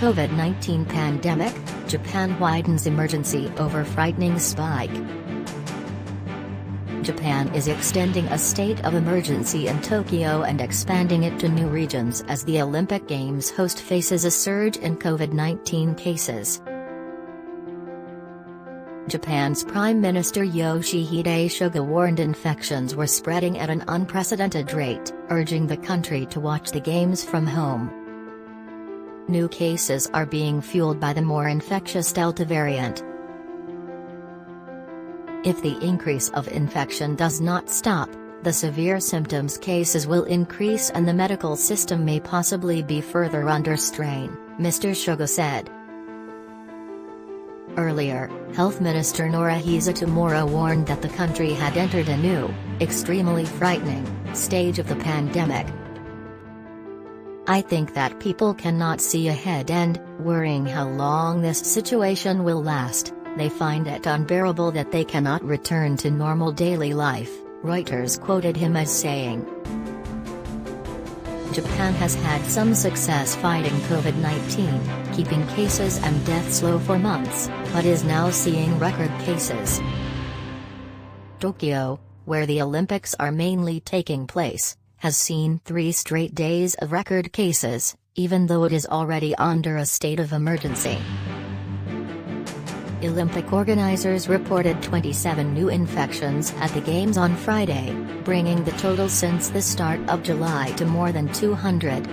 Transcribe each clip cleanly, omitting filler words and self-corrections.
COVID-19 pandemic, Japan widens emergency over frightening spike. Japan is extending a state of emergency in Tokyo and expanding it to new regions as the Olympic Games host faces a surge in COVID-19 cases. Japan's Prime Minister Yoshihide Suga warned infections were spreading at an unprecedented rate, urging the country to watch the Games from home. New cases are being fueled by the more infectious Delta variant. If the increase of infection does not stop, the severe symptoms cases will increase and the medical system may possibly be further under strain, Mr. Suga said. Earlier, Health Minister Norihisa Tamura warned that the country had entered a new, extremely frightening, stage of the pandemic. I think that people cannot see ahead and, worrying how long this situation will last, they find it unbearable that they cannot return to normal daily life, Reuters quoted him as saying. Japan has had some success fighting COVID-19, keeping cases and deaths low for months, but is now seeing record cases. Tokyo, where the Olympics are mainly taking place, has seen 3 straight days of record cases, even though it is already under a state of emergency. Olympic organizers reported 27 new infections at the Games on Friday, bringing the total since the start of July to more than 200.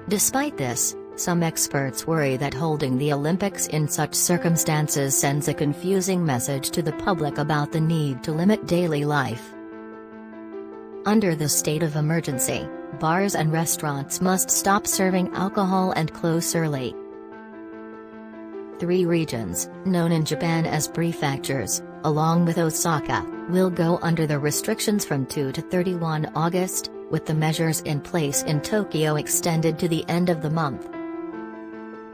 Despite this, some experts worry that holding the Olympics in such circumstances sends a confusing message to the public about the need to limit daily life. Under the state of emergency, bars and restaurants must stop serving alcohol and close early. 3 regions, known in Japan as prefectures, along with Osaka, will go under the restrictions from 2 to 31 August, with the measures in place in Tokyo extended to the end of the month.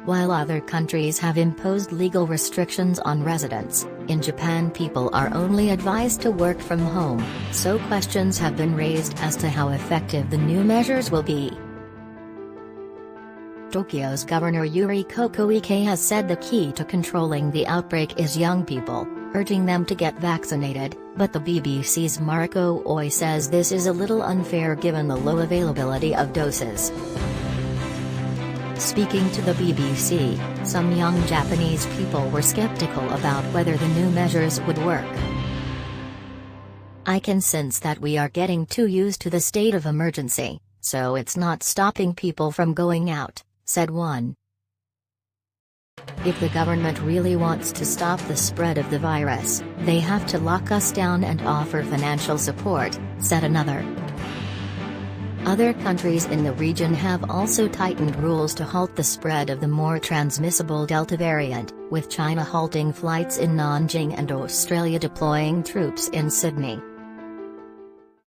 While other countries have imposed legal restrictions on residents, in Japan people are only advised to work from home, so questions have been raised as to how effective the new measures will be. Tokyo's Governor Yuriko Koike has said the key to controlling the outbreak is young people, urging them to get vaccinated, but the BBC's Mariko Oi says this is a little unfair given the low availability of doses. Speaking to the BBC, some young Japanese people were skeptical about whether the new measures would work. I can sense that we are getting too used to the state of emergency, so it's not stopping people from going out, said one. If the government really wants to stop the spread of the virus, they have to lock us down and offer financial support, said another. Other countries in the region have also tightened rules to halt the spread of the more transmissible Delta variant, with China halting flights in Nanjing and Australia deploying troops in Sydney.